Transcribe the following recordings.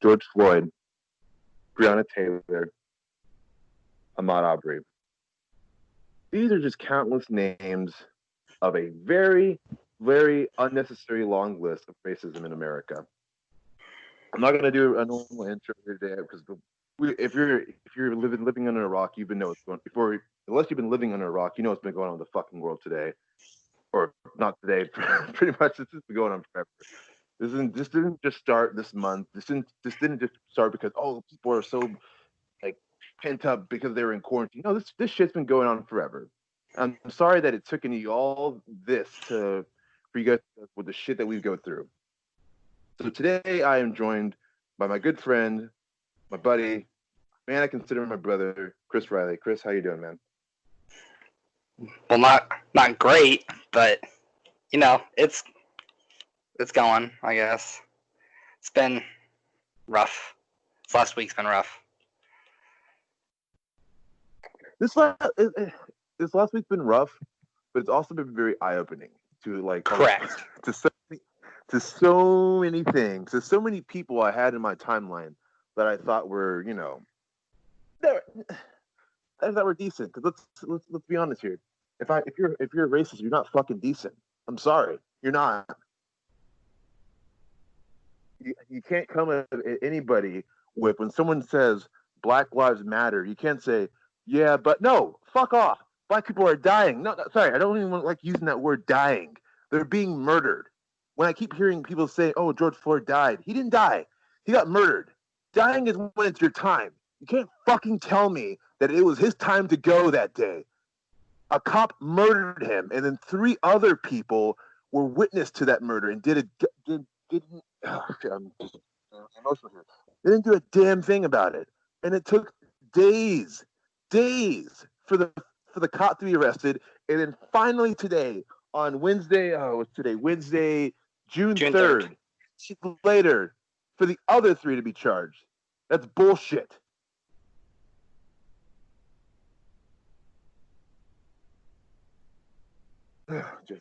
George Floyd, Breonna Taylor, Ahmaud Arbery. These are just countless names of a very, very unnecessary long list of racism in America. I'm not going to do a normal intro today because if you're living under a rock, you've been know what's going before. Unless you've been living under a rock, you know what's been going on in the fucking world today, or not today. Pretty much, this has been going on forever. This didn't just start this month. This didn't just start because people are so like pent up because they were in quarantine. No, this shit's been going on forever. I'm sorry that it took any all this for you guys with the shit that we go through. So today I am joined by my good friend, my buddy, man I consider my brother, Chris Riley. Chris, how you doing, man? Well, not great, but you know, it's going, I guess. It's been rough. This last week's been rough. This last week's been rough, but it's also been very eye-opening to like correct to so many things, to so many people I had in my timeline that I thought were, you know, that were decent. Because let's be honest here. If you're a racist, you're not fucking decent. I'm sorry, you're not. You can't come at anybody with when someone says Black Lives Matter. You can't say, yeah, but no, fuck off. Black people are dying. No, sorry, I don't even like using that word dying. They're being murdered. When I keep hearing people say, oh, George Floyd died. He didn't die. He got murdered. Dying is when it's your time. You can't fucking tell me that it was his time to go that day. A cop murdered him, and then 3 other people were witness to that murder and didn't. I'm just emotional here. They didn't do a damn thing about it, and it took days for the cop to be arrested, and then finally today on Wednesday. What's today? Wednesday, June 3rd. Later, for the other 3 to be charged. That's bullshit.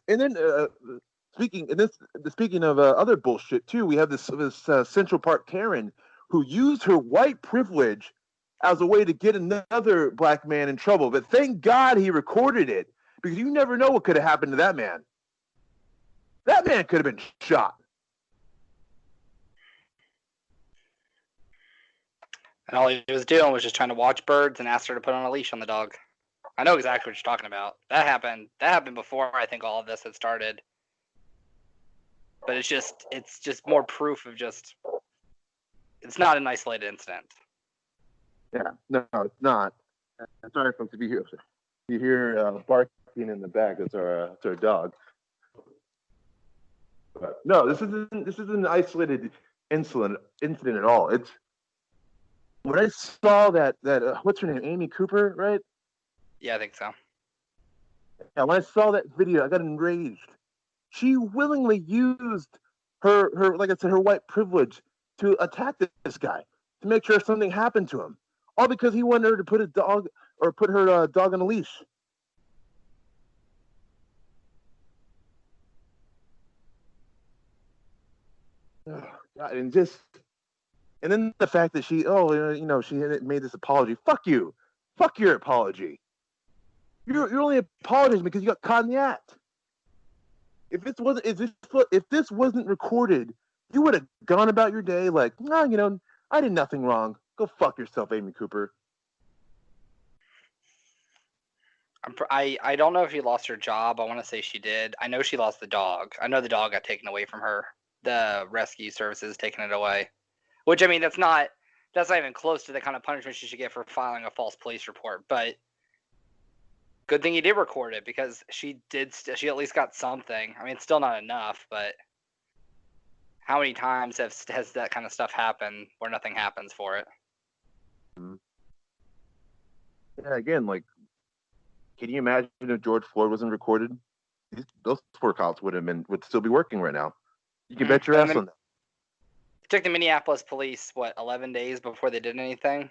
And then speaking of other bullshit too, we have this Central Park Karen who used her white privilege as a way to get another black man in trouble. But thank God he recorded it, because you never know what could have happened to that man. That man could have been shot. And all he was doing was just trying to watch birds and ask her to put on a leash on the dog. I know exactly what you're talking about. That happened before I think all of this had started. But it's just more proof of just it's not an isolated incident. Yeah, no, it's not. Sorry, folks, if you hear barking in the back, that's our dog. But no, this isn't an isolated incident at all. It's when I saw that what's her name, Amy Cooper, right? Yeah, I think so. Yeah, when I saw that video, I got enraged. She willingly used her like I said, her white privilege to attack this guy, to make sure something happened to him, all because he wanted her to put her dog on a leash. Oh, God, and then the fact that she made this apology. Fuck you. Fuck your apology. You're only apologizing because you got caught in the act. If this wasn't recorded, you would have gone about your day like, no, I did nothing wrong. Go fuck yourself, Amy Cooper. I don't know if she lost her job. I want to say she did. I know she lost the dog. I know the dog got taken away from her. The rescue services taking it away. Which, I mean, that's not even close to the kind of punishment she should get for filing a false police report. But good thing you did record it, because she at least got something. I mean, it's still not enough, but how many times has that kind of stuff happened where nothing happens for it? Yeah, again, like, can you imagine if George Floyd wasn't recorded? Those 4 cops would still be working right now. You can bet your ass on that. It took the Minneapolis police, 11 days before they did anything?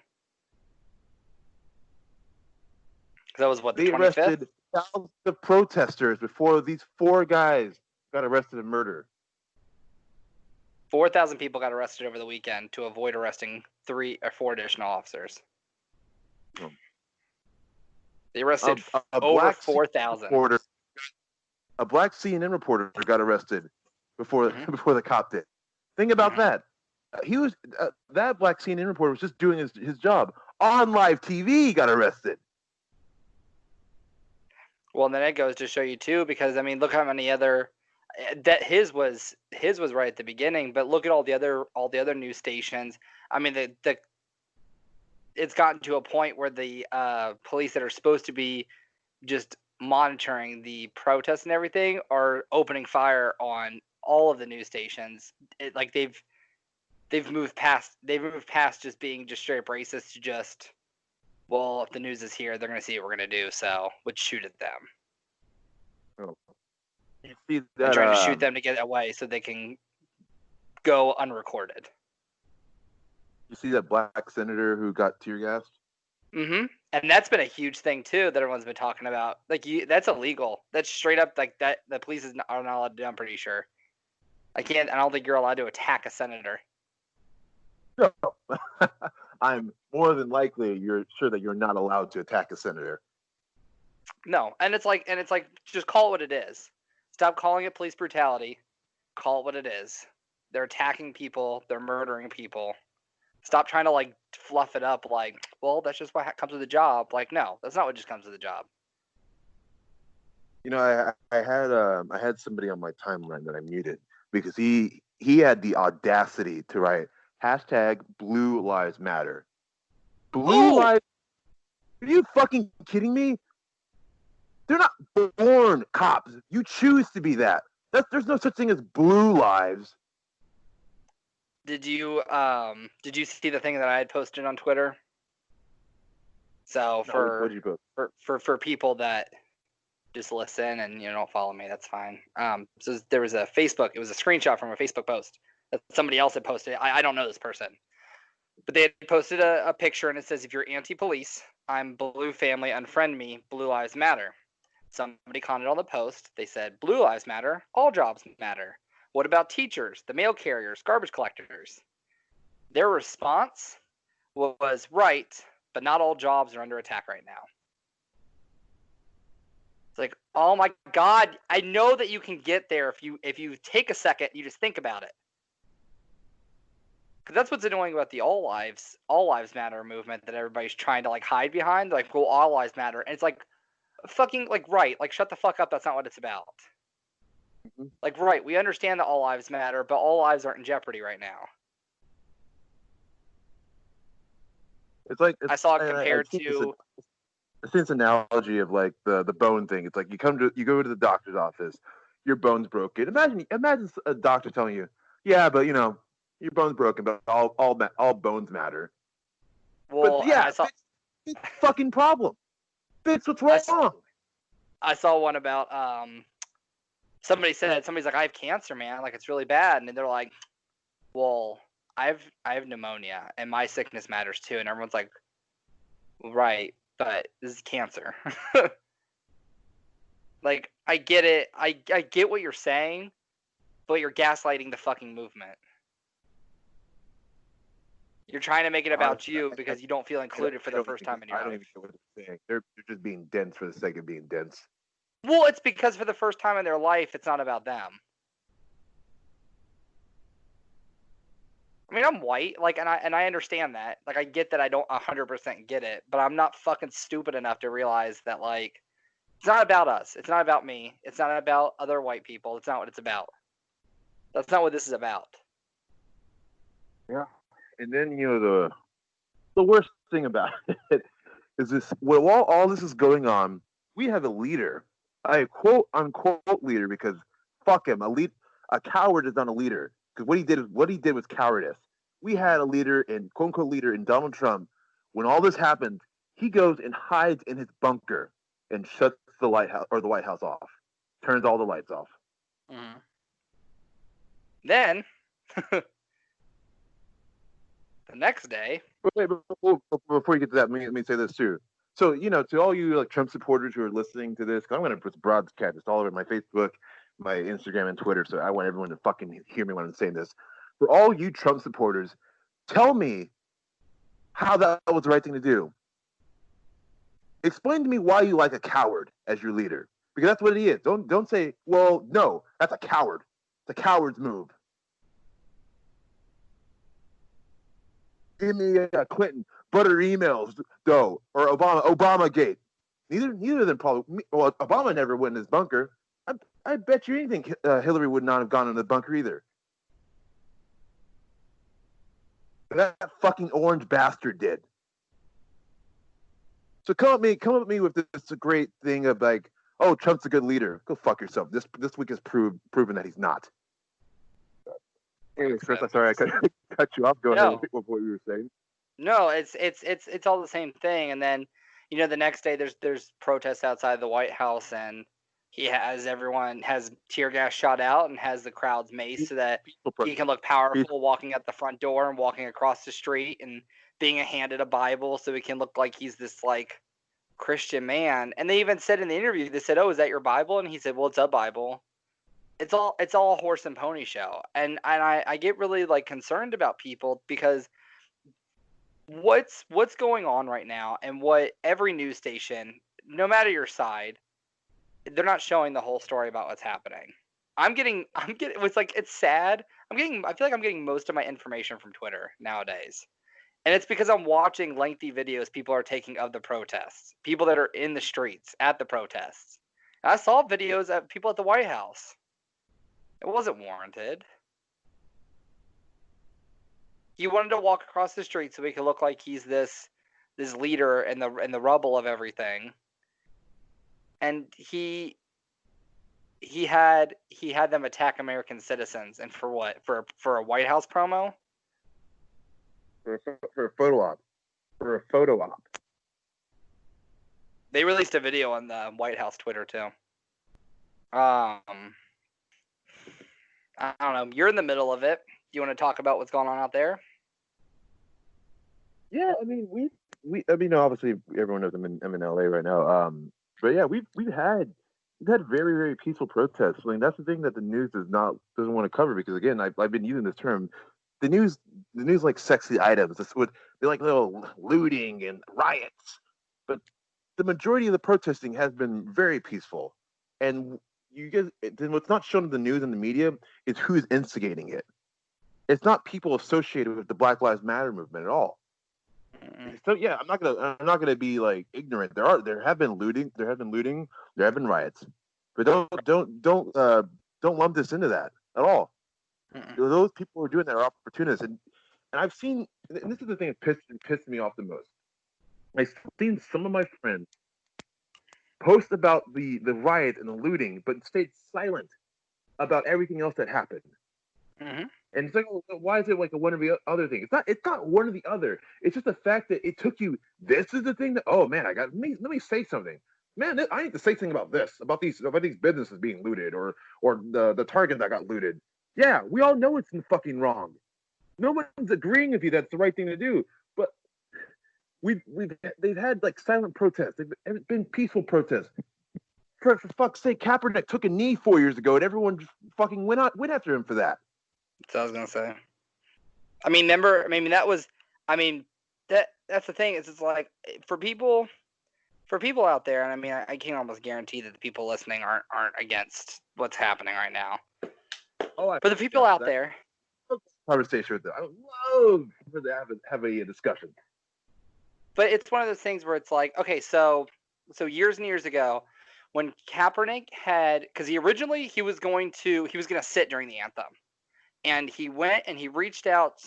That was the 25th? They arrested thousands of protesters before these 4 guys got arrested in murder. 4,000 people got arrested over the weekend to avoid arresting 3 or 4 additional officers. Oh. They arrested A over black 4,000. A black CNN reporter got arrested before before the cop did. Think about that. He was that black CNN reporter was just doing his job on live TV. He got arrested. Well, and then it goes to show you too, because I mean, look how many other that his was right at the beginning, but look at all the other news stations. I mean, the it's gotten to a point where the police that are supposed to be just monitoring the protests and everything are opening fire on all of the news stations. Like they've moved past just being just straight up racist to just, well, if the news is here, they're gonna see what we're gonna do, so let's shoot at them. Oh. You see that, they're trying to shoot them to get away so they can go unrecorded. You see that black senator who got tear gassed? Mm-hmm. And that's been a huge thing too that everyone's been talking about. Like, that's illegal. That's straight up like that. The police are not allowed to do. I'm pretty sure. I don't think you're allowed to attack a senator. No, I'm more than likely you're sure that you're not allowed to attack a senator. No, and it's like just call it what it is. Stop calling it police brutality. Call it what it is. They're attacking people. They're murdering people. Stop trying to like fluff it up like, well, that's just what comes with the job. Like, no, that's not what just comes with the job. You know, I had somebody on my timeline that I muted because he had the audacity to write hashtag Blue Lives Matter. Blue Lives? Are you fucking kidding me? They're not born cops. You choose to be that. There's no such thing as blue lives. Did you see the thing that I had posted on Twitter? So what'd you post? for people that just listen and don't follow me, that's fine. So there was a Facebook. It was a screenshot from a Facebook post that somebody else had posted. I don't know this person, but they had posted a picture and it says, "If you're anti-police, I'm blue family, unfriend me. Blue lives matter." Somebody commented on the post. They said, "Blue lives matter. All jobs matter. What about teachers, the mail carriers, garbage collectors?" Their response was, "Right, but not all jobs are under attack right now." It's like, oh my God, I know that you can get there if you take a second, you just think about it. Because that's what's annoying about the all lives matter movement that everybody's trying to like hide behind. Like, well, all lives matter, and it's like, fucking like, right, like shut the fuck up. That's not what it's about. Mm-hmm. Like, right, we understand that all lives matter, but all lives aren't in jeopardy right now. I saw it compared to. I see this analogy of like the bone thing. It's like you go to the doctor's office, your bone's broken. Imagine a doctor telling you, "Yeah, but your bone's broken, but all bones matter." Well, but yeah, it's fucking problem. Fix what's wrong. I saw one about somebody's like, "I have cancer, man. Like, it's really bad," and they're like, "Well, I have pneumonia, and my sickness matters too." And everyone's like, "Right, but this is cancer." Like, I get it. I get what you're saying, but you're gaslighting the fucking movement. You're trying to make it about you because you don't feel included for the first time in your life. I don't even know what they're saying. They're just being dense for the sake of being dense. Well, it's because for the first time in their life, it's not about them. I mean, I'm white, like, and I understand that. Like, I get that I don't 100% get it, but I'm not fucking stupid enough to realize that, like, it's not about us. It's not about me. It's not about other white people. It's not what it's about. That's not what this is about. Yeah. And then, the worst thing about it is this, while all this is going on, we have a leader, a quote unquote leader, because fuck him. A coward is not a leader. Because what he did was cowardice. We had a leader quote unquote leader in Donald Trump. When all this happened, he goes and hides in his bunker and shuts the White House off, turns all the lights off. Mm-hmm. Then the next day. Wait, before you get to that, let me say this too. So, to all you like Trump supporters who are listening to this, I'm going to broadcast this all over my Facebook, my Instagram, and Twitter. So I want everyone to fucking hear me when I'm saying this. For all you Trump supporters, tell me how that was the right thing to do. Explain to me why you like a coward as your leader, because that's what he is. Don't say, well, no, that's a coward. It's a coward's move. Give me Clinton butter emails though, or Obama Gate. Neither of them probably. Well, Obama never went in his bunker. I bet you anything Hillary would not have gone in the bunker either. That fucking orange bastard did. So come at me with this great thing of like, oh, Trump's a good leader. Go fuck yourself. This week has proven that he's not. Anyways, Chris, I'm sorry I cut you off. Go ahead with what you were saying. No, it's all the same thing. And then, the next day there's protests outside the White House, and he has tear gas shot out and has the crowds maced so that he can look powerful walking out the front door and walking across the street and being handed a Bible so he can look like he's this like Christian man. And they even said in the interview, they said, "Oh, is that your Bible?" And he said, "Well, it's a Bible." It's all a horse and pony show. And I get really like concerned about people because what's going on right now, and what every news station, no matter your side, they're not showing the whole story about what's happening. I'm getting it's like, it's sad. I feel like I'm getting most of my information from Twitter nowadays. And it's because I'm watching lengthy videos people are taking of the protests, people that are in the streets at the protests. And I saw videos of people at the White House. It wasn't warranted. He wanted to walk across the street so he could look like he's this leader in the rubble of everything. And he had them attack American citizens, and for what? For a White House promo? For a photo op. For a photo op. They released a video on the White House Twitter too. I don't know. You're in the middle of it. Do you want to talk about what's going on out there? Yeah, I mean, obviously everyone knows I'm in LA right now. But yeah, we've had very, very peaceful protests. I mean, that's the thing that the news doesn't want to cover, because again, I've been using this term. The news like sexy items. They like little looting and riots, but the majority of the protesting has been very peaceful. And then what's not shown in the news and the media is who's instigating it. It's not people associated with the Black Lives Matter movement at all. So yeah, I'm not gonna be like ignorant. There have been looting, there have been riots, but don't lump this into that at all. Those people who are doing that are opportunists, and I've seen, and this is the thing that pissed me off the most. I've seen some of my friends post about the riot and the looting, but stayed silent about everything else that happened. Mm-hmm. And it's like, why is it like a one or the other thing? It's not one or the other. It's just the fact that it took you. This is the thing that, oh man, let me say something. Man, I need to say something about this, about these businesses being looted, or the Target that got looted. Yeah, we all know it's fucking wrong. No one's agreeing with you that's the right thing to do. But they've had like silent protests. They've been peaceful protests. For fuck's sake, Kaepernick took a knee 4 years ago, and everyone just fucking went after him for that. That's what I was gonna say. I mean, remember? I mean, that was. I mean, that's the thing. It's like for people out there, and I mean, I can almost guarantee that the people listening aren't against what's happening right now. Oh, for the people out there, conversation with them. I would love for them to have a discussion. But it's one of those things where it's like, okay, so years and years ago, when Kaepernick because he was going to sit during the anthem. And he went and he reached out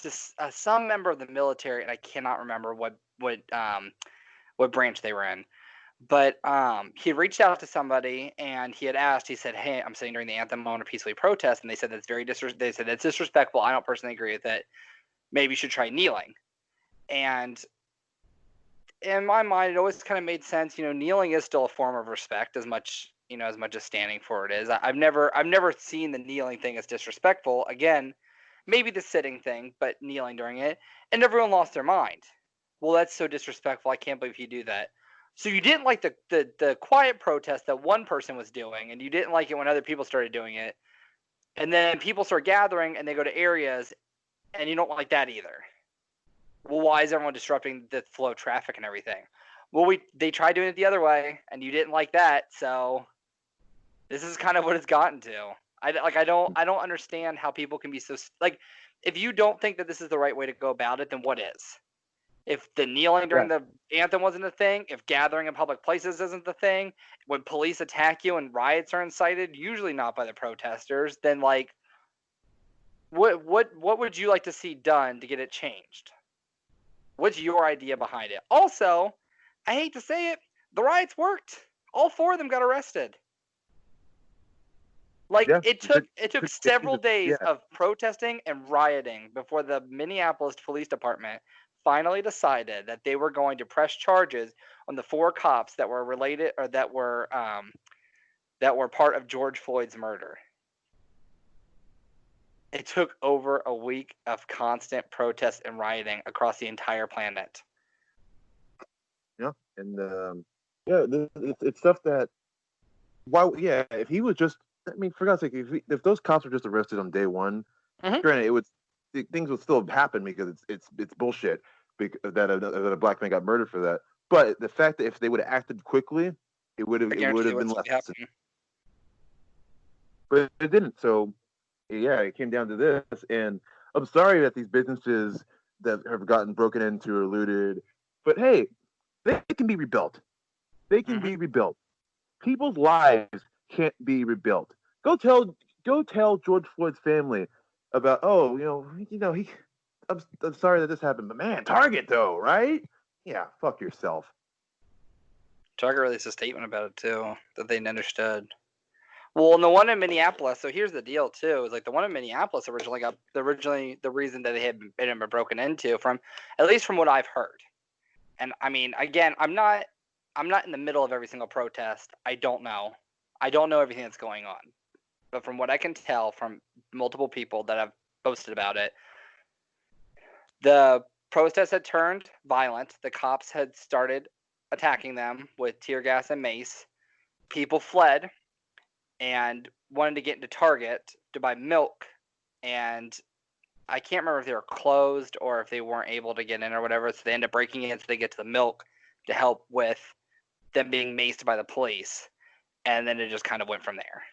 to some member of the military, and I cannot remember what branch they were in. But he reached out to somebody, and he had asked. He said, "Hey, I'm sitting during the anthem. I want to peacefully protest." And they said that's disrespectful. I don't personally agree with it. Maybe you should try kneeling. And in my mind, it always kind of made sense. Kneeling is still a form of respect, as much as standing for it is. I've never seen the kneeling thing as disrespectful. Again, maybe the sitting thing, but kneeling during it, and everyone lost their mind. Well, that's so disrespectful. I can't believe you do that. So you didn't like the quiet protest that one person was doing, and you didn't like it when other people started doing it. And then people start gathering and they go to areas, and you don't like that either. Well, why is everyone disrupting the flow of traffic and everything? Well, they tried doing it the other way, and you didn't like that, so this is kind of what it's gotten to. I don't understand how people can be so like. If you don't think that this is the right way to go about it, then what is? If the kneeling during the anthem wasn't a thing, if gathering in public places isn't the thing, when police attack you and riots are incited, usually not by the protesters, then like, what would you like to see done to get it changed? What's your idea behind it? Also, I hate to say it, the riots worked. All 4 of them got arrested. Like it took several days of protesting and rioting before the Minneapolis Police Department finally decided that they were going to press charges on the 4 cops that were related or that were part of George Floyd's murder. It took over a week of constant protest and rioting across the entire planet. Yeah, and it's stuff that. Why? Yeah, if he was just, I mean, for God's sake, if those cops were just arrested on day one, granted, things would still have happened because it's bullshit that a black man got murdered for that. But the fact that if they would have acted quickly, it would have been less. But it didn't. So yeah, it came down to this, and I'm sorry that these businesses that have gotten broken into or looted, but hey, they can be rebuilt. They can be rebuilt. People's lives can't be rebuilt. Go tell George Floyd's family about, I'm sorry that this happened, but man, Target though, right? Yeah, fuck yourself. Target released a statement about it too that they understood. Well, and the one in Minneapolis. So here's the deal too: is like the one in Minneapolis originally the reason that they had been broken into, from at least from what I've heard. And I mean, again, I'm not in the middle of every single protest. I don't know everything that's going on. But from what I can tell from multiple people that have posted about it, the protest had turned violent. The cops had started attacking them with tear gas and mace. People fled and wanted to get into Target to buy milk. And I can't remember if they were closed or if they weren't able to get in or whatever. So they end up breaking in so they get to the milk to help with them being maced by the police. And then it just kind of went from there.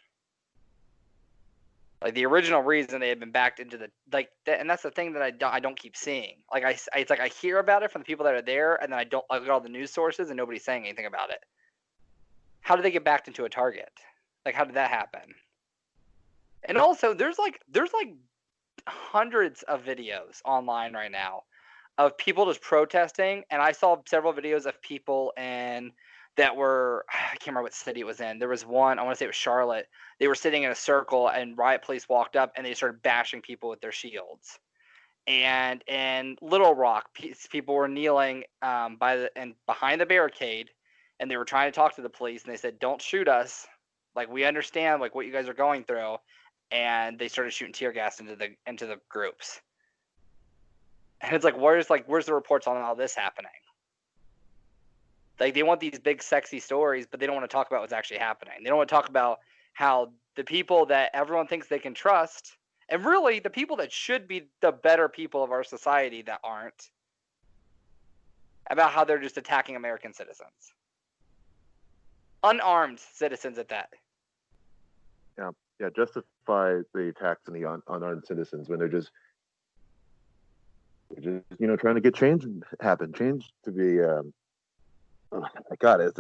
Like the original reason they had been backed into and that's the thing that I don't keep seeing. Like it's like I hear about it from the people that are there, and then I look at all the news sources and nobody's saying anything about it. How did they get backed into a Target? Like, how did that happen? And also, there's like hundreds of videos online right now of people just protesting, and I saw several videos of people that were, I can't remember what city it was in. There was one, I want to say it was Charlotte. They were sitting in a circle, and riot police walked up, and they started bashing people with their shields. And in Little Rock, people were kneeling behind the barricade, and they were trying to talk to the police, and they said, "Don't shoot us. Like, we understand like what you guys are going through." And they started shooting tear gas into the groups. And it's like, where's the reports on all this happening? Like, they want these big sexy stories, but they don't want to talk about what's actually happening. They don't want to talk about how the people that everyone thinks they can trust, and really the people that should be the better people of our society that aren't, about how they're just attacking American citizens. Unarmed citizens at that. Yeah, justify the attacks on the unarmed citizens when they're just trying to get change happen. Change to be oh my God, this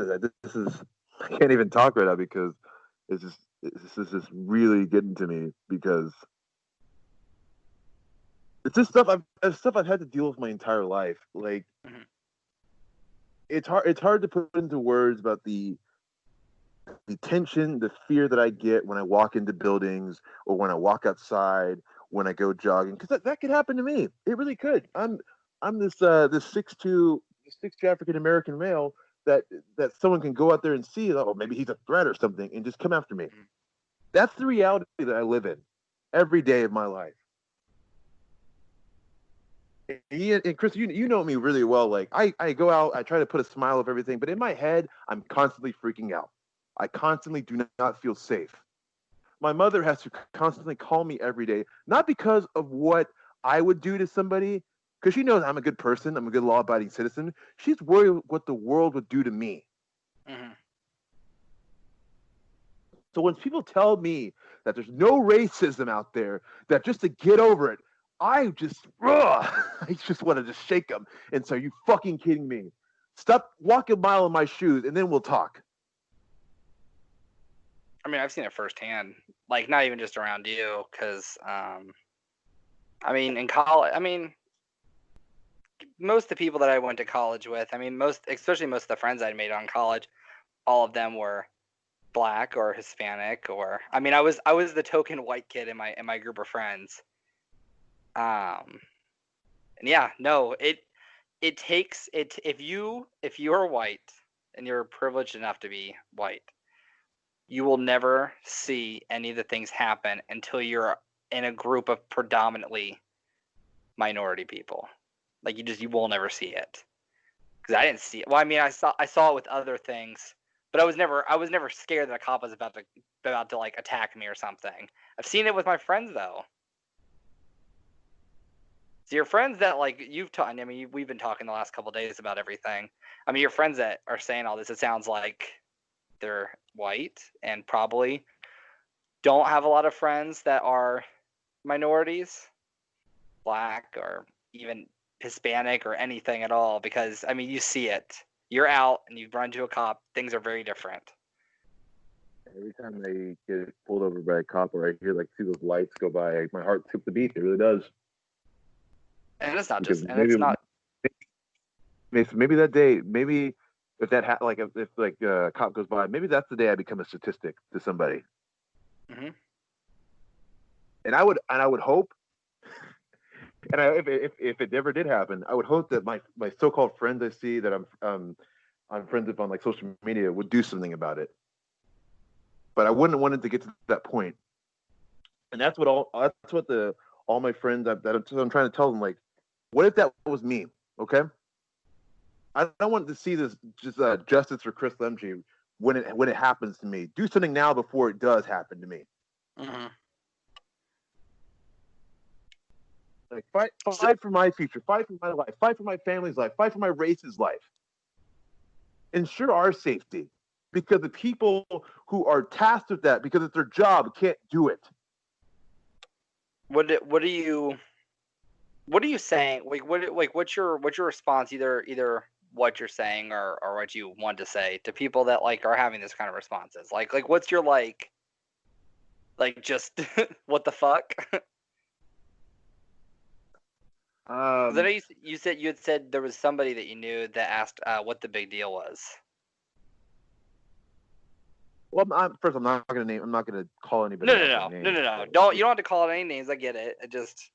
is I can't even talk right now because this is just really getting to me because it's just stuff I've had to deal with my entire life. Like it's hard to put into words about the tension, the fear that I get when I walk into buildings or when I walk outside, when I go jogging, because that could happen to me. It really could. I'm this 6'2" African American male that someone can go out there and see, oh, maybe he's a threat or something, and just come after me. That's the reality that I live in every day of my life. And Chris, you know me really well. Like I go out, I try to put a smile of everything, but in my head, I'm constantly freaking out. I constantly do not feel safe. my mother has to constantly call me every day, not because of what I would do to somebody, because she knows I'm a good person, I'm a good law-abiding citizen. She's worried what the world would do to me. Mm-hmm. So when people tell me that there's no racism out there, that just to get over it, I just, I just want to just shake them and say, "Are you fucking kidding me? Stop walking a mile in my shoes, and then we'll talk." I mean, I've seen it firsthand. Like, not even just around you, because, I mean, in college, I mean, most of the people that I went to college with, I mean, especially most of the friends I'd made on college, all of them were black or Hispanic, or I mean, I was the token white kid in my group of friends. And yeah, no, it takes it if you're white and you're privileged enough to be white, you will never see any of the things happen until you're in a group of predominantly minority people. Like you will never see it. Because I didn't see it. Well, I mean, I saw it with other things, but I was never scared that a cop was about to like attack me or something. I've seen it with my friends though. So your friends that like you've talked. I mean, we've been talking the last couple of days about everything. I mean, your friends that are saying all this, it sounds like they're white and probably don't have a lot of friends that are minorities, black or even Hispanic or anything at all. Because I mean, you see it. You're out and you run to a cop. Things are very different. Every time I get pulled over by a cop or I hear like see those lights go by, my heart skips a beat. It really does. And it's not Because just, and it's not. maybe that day, maybe if that like if like a cop goes by, maybe that's the day I become a statistic to somebody. Mm-hmm. And I would hope, and if it never did happen, I would hope that my so-called friends I see that I'm friends with on like social media would do something about it. But I wouldn't want it to get to that point. And that's what the all my friends that I'm trying to tell them, like, what if that was me? Okay, I don't want to see this just justice for Chris Lemchi when it happens to me. Do something now before it does happen to me. Mm-hmm. Like fight for my future, fight for my life, fight for my family's life, fight for my race's life. Ensure our safety, because the people who are tasked with that, because it's their job, can't do it. What are you saying? What's your response? Either what you're saying or what you want to say to people that like are having this kind of responses. Like what's your just what the fuck? Because I know you had said there was somebody that you knew that asked what the big deal was. Well, first, I'm not going to name. I'm not going to call anybody No, out no, by no, no, name. no, no. Don't, you don't have to call it any names. I get it. I just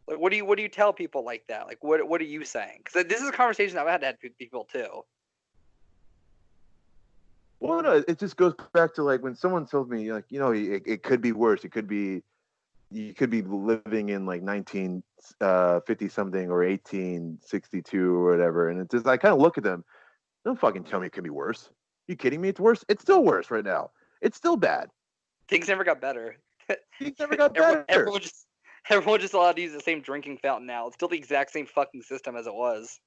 like what do you tell people like that? Like what are you saying? Because this is a conversation I've had with people too. Well, no, it just goes back to like when someone tells me, like, it could be worse. It could be you could be living in like 1950 something or 1862 or whatever, and it's just I kind of look at them. Don't fucking tell me it could be worse. You kidding me? It's worse. It's still worse right now. It's still bad. Things never got better. Things never got everyone, better. everyone just allowed to use the same drinking fountain now. It's still the exact same fucking system as it was.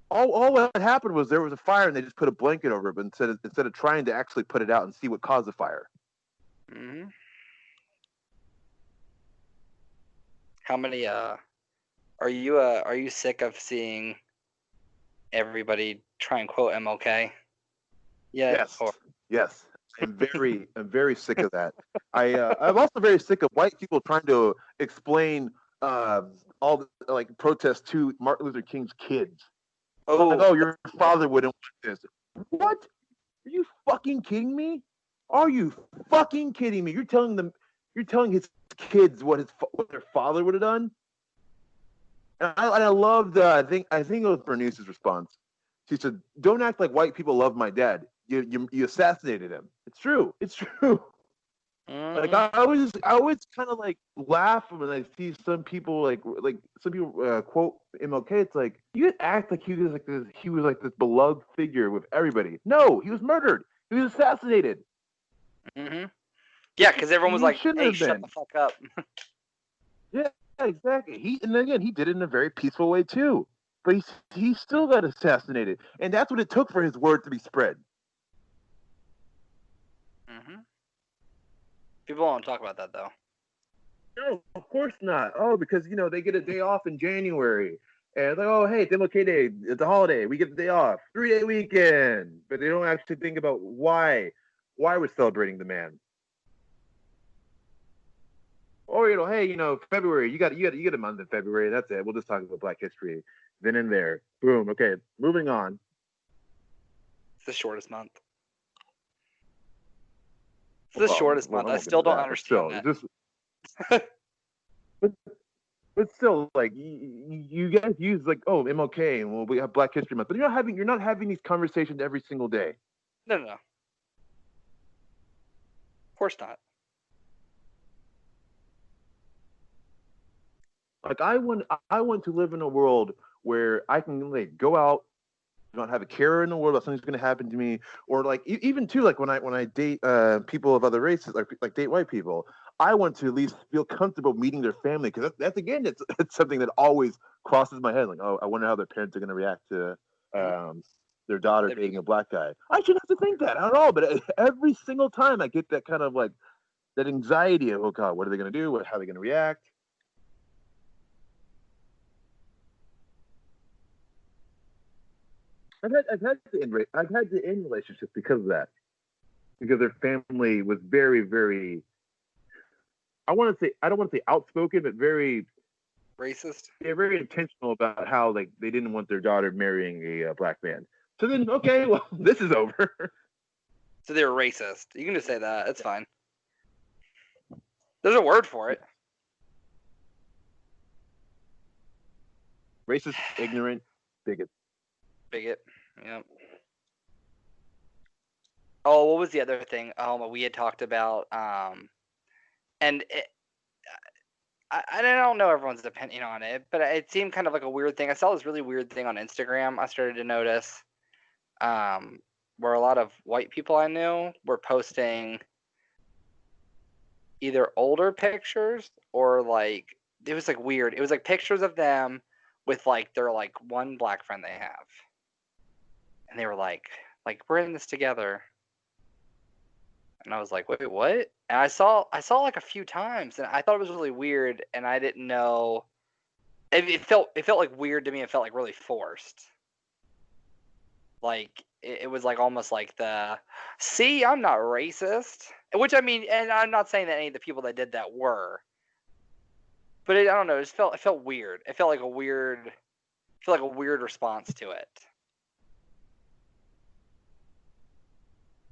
All what happened was there was a fire and they just put a blanket over it, but instead of trying to actually put it out and see what caused the fire. Mm-hmm. How many are you sick of seeing everybody try and quote MLK? Yes, Or yes. I'm very sick of that. I'm also very sick of white people trying to explain all the like protests to Martin Luther King's kids. Like, oh, oh, your father wouldn't want this. What? Are you fucking kidding me? Are you fucking kidding me? You're telling his kids what their father would have done. And I love I think it was Bernice's response. She said, "Don't act like white people love my dad. You assassinated him. It's true. It's true." Like mm-hmm. I always kind of like laugh when I see some people like some people quote MLK. It's like you act like he was like this beloved figure with everybody. No, he was murdered. He was assassinated. Mm-hmm. Yeah, because everyone was He like, shouldn't "Hey, have shut been. the fuck up." Yeah, exactly. And again, he did it in a very peaceful way too. But he still got assassinated, and that's what it took for his word to be spread. Hmm. People don't talk about that though. No, of course not. Oh, because they get a day off in January, and like, oh, hey, it's MLK Day, it's a holiday, we get the day off, 3-day weekend. But they don't actually think about why we're celebrating the man. Or hey, February, you get a month in February. That's it. We'll just talk about Black History. Then and there, boom. Okay, moving on. It's the shortest month. It's the Well, shortest well, month. I I won't get still into don't that, but understand still, that. just but still, like you guys use like, oh, MLK, and we have Black History Month, but you're not having these conversations every single day. No, no, no. Of course not. Like I want to live in a world where I can like go out, not have a care in the world that something's going to happen to me, or like even too like when I date people of other races, like date white people, I want to at least feel comfortable meeting their family because that's again it's something that always crosses my head. Like, oh, I wonder how their parents are going to react to Mm-hmm. their daughter dating a black guy. I shouldn't have to think that at all, but every single time I get that kind of like that anxiety of, oh god, what are they going to do? How are they going to react? I've had to end relationships because of that. Because their family was very, very. I don't want to say outspoken, but Racist. they're very intentional about how like they didn't want their daughter marrying a black man. So then, okay, well, this is over. So they were racist. You can just say that. It's fine. There's a word for it. Racist, ignorant, bigot. Bigot. Yep. Oh, what was the other thing? We had talked about. And I don't know everyone's opinion on it, but it seemed kind of like a weird thing. I saw this really weird thing on Instagram. I started to notice, where a lot of white people I knew were posting either older pictures or like it was like weird. It was like pictures of them with like their like one black friend they have, and they were like we're in this together. And I was like, wait, what? And I saw like a few times, and I thought it was really weird, and I didn't know. It felt like weird to me. It felt like really forced. Like it was like almost like the see, I'm not racist. Which I mean, and I'm not saying that any of the people that did that were, but I don't know. It felt weird. It felt like a weird, I feel like a weird response to it.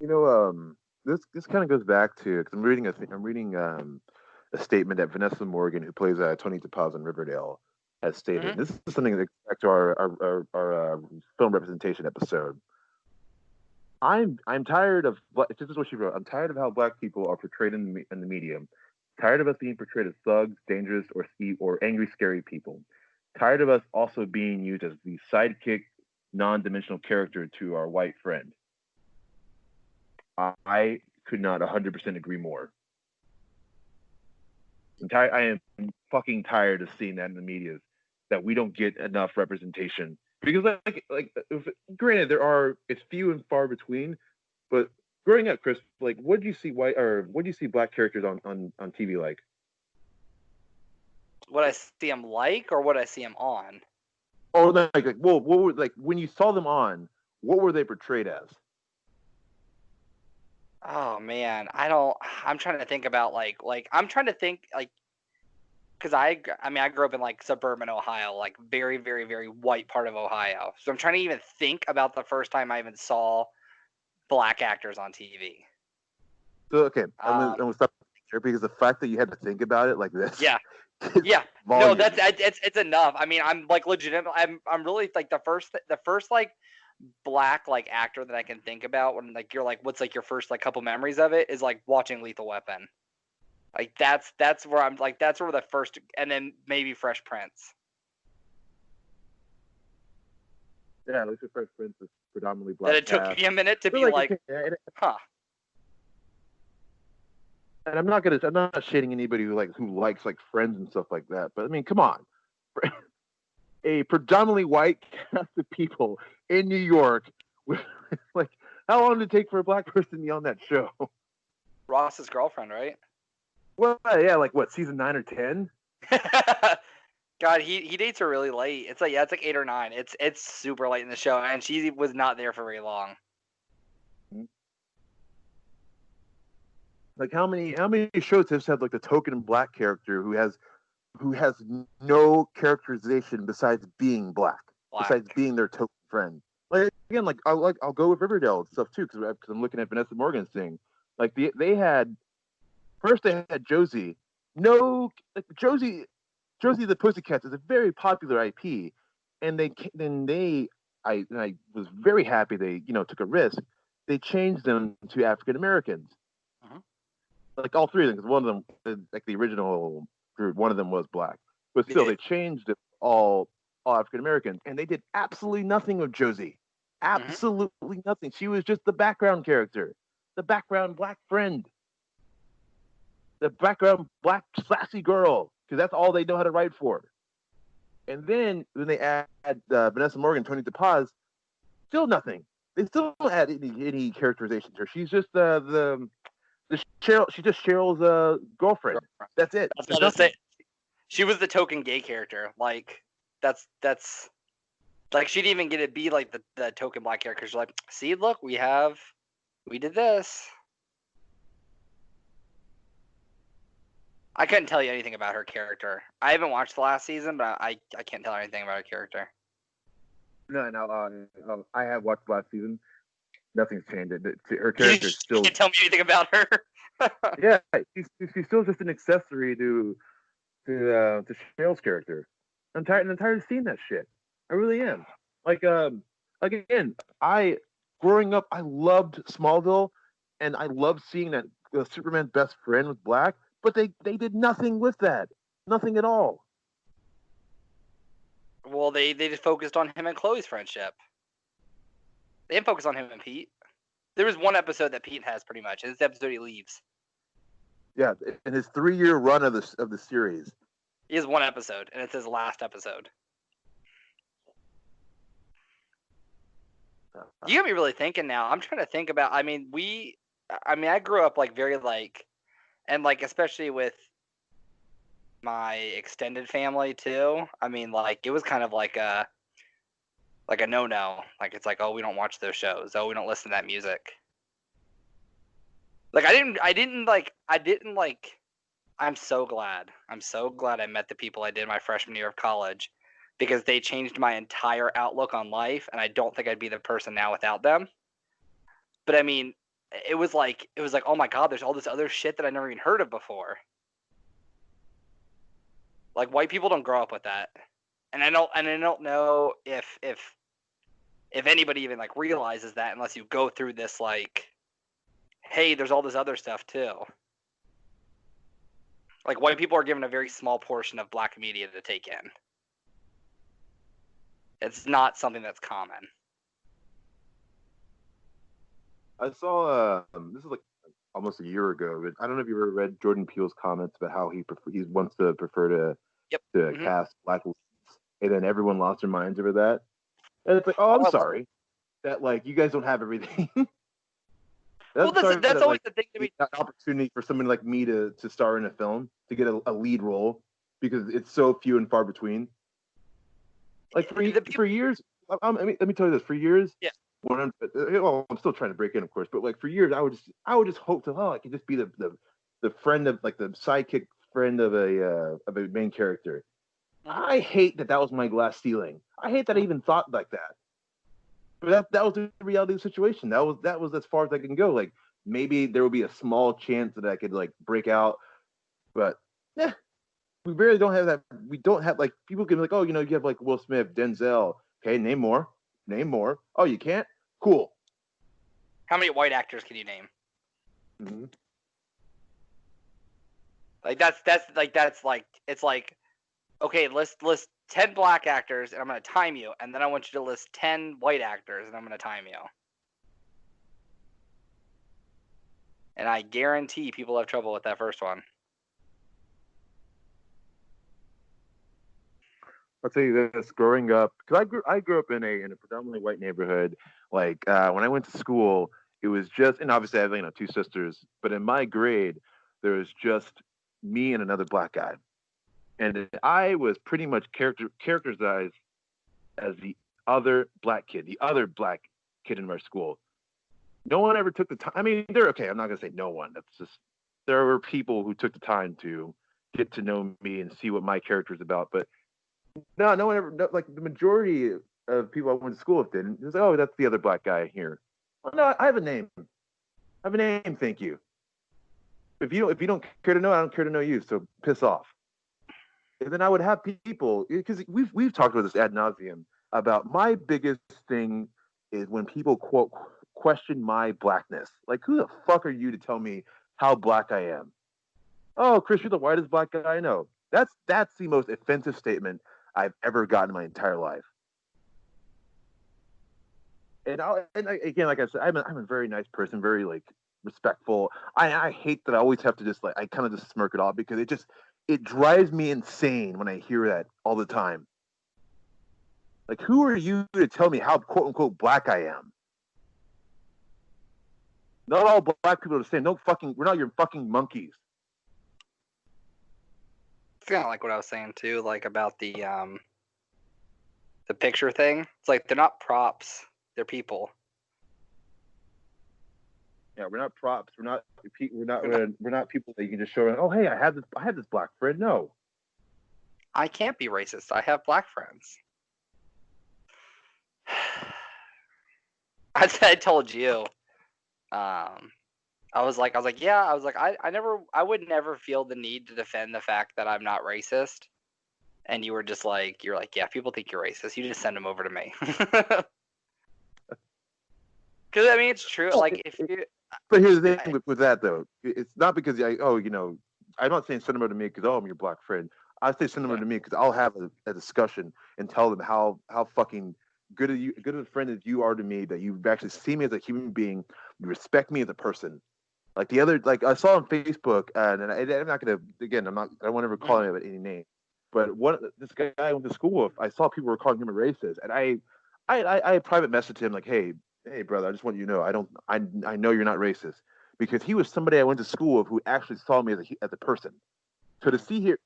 You know, this kind of goes back to because I'm reading a statement that Vanessa Morgan, who plays Tony DePaz in Riverdale, has stated. Hmm. And this is something that goes back to our film representation episode. I'm tired of this is what she wrote. I'm tired of how black people are portrayed in the media. Tired of us being portrayed as thugs, dangerous, or angry, scary people. Tired of us also being used as the sidekick, non-dimensional character to our white friend. I could not 100% agree more. I am fucking tired of seeing that in the media that we don't get enough representation because granted it's few and far between, but growing up, Chris, like what do you see black characters on TV like? What I see him like, or what I see him on. Oh, like well, what were like when you saw them on? What were they portrayed as? Oh man, I don't. I'm trying to think about I'm trying to think like because I mean I grew up in like suburban Ohio, like very very very white part of Ohio. So I'm trying to even think about the first time I even saw black actors on TV. So okay, I'm Um, gonna stop here because the fact that you had to think about it like this yeah, is yeah. No, volume. it's enough. I mean, I'm like legitimate. I'm really like the first like black like actor that I can think about when like you're like what's like your first like couple memories of it is like watching Lethal Weapon. Like that's where I'm like that's where the first and then maybe Fresh Prince. Yeah, at least the Fresh Prince is predominantly That black it took cast. me a minute to But be like, like, okay, huh. and I'm not shading anybody who likes like Friends and stuff like that. But I mean, come on, a predominantly white cast of people in New York with like how long did it take for a black person to be on that show? Ross's girlfriend, right? Well, yeah, like what, season 9 or 10? God, he dates her really late. It's like 8 or 9. It's super late in the show, and she was not there for very long. Like how many shows have had like the token black character who has no characterization besides being black, besides being their token friend. Like again, I'll go with Riverdale and stuff too because I'm looking at Vanessa Morgan's thing. Like they had first they had Josie. No, like Josie the Pussycats is a very popular IP, and I was very happy they took a risk. They changed them to African Americans, like all three of them, because one of them, like the original group, one of them was black, but still they changed it all African Americans, and they did absolutely nothing with Josie, absolutely nothing. She was just the background character, the background black friend, the background black sassy girl, because that's all they know how to write for. And then when they add Vanessa Morgan, Tony DePaz, still nothing. They still don't add any characterization to her. She's just the Cheryl. She's just Cheryl's girlfriend. That's it. I was gonna say, she was the token gay character. Like that's like she didn't even get to be like the token black character. She's like, see, look, we did this. I couldn't tell you anything about her character. I haven't watched the last season, but I can't tell you anything about her character. No. I have watched last season. Nothing's changed. Her character is still. You can't tell me anything about her. Yeah, she's still just an accessory to Cheryl's character. I'm tired of seeing that shit. I really am. Like again, growing up, I loved Smallville, and I loved seeing that Superman's best friend was black. But they did nothing with that. Nothing at all. Well, they just focused on him and Chloe's friendship. They didn't focus on him and Pete. There was one episode that Pete has pretty much. It's the episode he leaves. Yeah, in his 3-year run of the series. He has one episode, and it's his last episode. You got me really thinking now. I'm trying to think about. I grew up like very like. And like especially with my extended family too. I mean, like it was kind of like a no-no. Like it's like, oh, we don't watch those shows. Oh, we don't listen to that music. Like I didn't like. I'm so glad. I'm so glad I met the people I did my freshman year of college, because they changed my entire outlook on life, and I don't think I'd be the person now without them. But I mean, it was like, oh my God, there's all this other shit that I never even heard of before. Like white people don't grow up with that, and I don't know if anybody even like realizes that unless you go through this like, hey, there's all this other stuff too. Like white people are given a very small portion of black media to take in. It's not something that's common. I saw this is like almost a year ago, but I don't know if you ever read Jordan Peele's comments about how he wants to prefer to cast black leads, and then everyone lost their minds over that. And it's like, oh, I'm sorry that like you guys don't have everything. That's always the thing to me. An opportunity for someone like me to star in a film, to get a lead role, because it's so few and far between. Like for years, let me tell you this. For years, yeah. I'm still trying to break in, of course, but like for years, I would just hope to, I could just be the friend of, like, the sidekick friend of a main character. I hate that was my glass ceiling. I hate that I even thought like that. But that was the reality of the situation. That was as far as I can go. Like maybe there will be a small chance that I could like break out, but yeah, we really don't have that. We don't have, like, people can be like, oh, you have like Will Smith, Denzel. Okay, name more. Oh, you can't? Cool. How many white actors can you name? Mm-hmm. Like that's it's like, okay, list 10 black actors, and I'm gonna time you, and then I want you to list 10 white actors, and I'm gonna time you. And I guarantee people have trouble with that first one. I'll tell you this: growing up, because I grew up in a predominantly white neighborhood. Like when I went to school, it was just, and obviously I have two sisters, but in my grade there was just me and another black guy, and I was pretty much characterized as the other black kid in our school. No one ever took the time. I mean, they're okay. I'm not gonna say no one. That's just there were people who took the time to get to know me and see what my character is about, but no one ever. No, like the majority of people I went to school with didn't. It was like, oh, that's the other black guy here. Well, no, I have a name. I have a name. Thank you. If you don't care to know, I don't care to know you. So piss off. And then I would have people because we've talked about this ad nauseum about my biggest thing is when people quote question my blackness. Like, who the fuck are you to tell me how black I am? Oh, Chris, you're the whitest black guy I know. That's the most offensive statement I've ever gotten in my entire life. Again, like I said, I'm a very nice person, very like respectful. I hate that I always have to just like I kind of just smirk it off because it drives me insane when I hear that all the time. Like, who are you to tell me how quote unquote black I am? Not all black people are the same. No fucking, we're not your fucking monkeys. It's kind of like what I was saying too, like about the picture thing. It's like they're not props; they're people. Yeah, we're not props. We're not people that you can just show around. Oh, hey, I have this black friend. No, I can't be racist. I have black friends. I told you. I was like, yeah. I was like, I would never feel the need to defend the fact that I'm not racist. And you were just like, you're like, yeah, people think you're racist. You just send them over to me. Because I mean, it's true. Like, if you. But here's the thing with that though. It's not because I'm not saying send them over to me because I'm your black friend. I say send them over to me because I'll have a discussion and tell them how fucking good of a friend as you are to me, that you actually see me as a human being, you respect me as a person. Like the other, like I saw on Facebook, and I'm not gonna again, I won't ever call him any name, but this guy I went to school with, I saw people were calling him a racist, and I private messaged him like, hey brother, I just want you to know I know you're not racist, because he was somebody I went to school with who actually saw me as a person. So to see here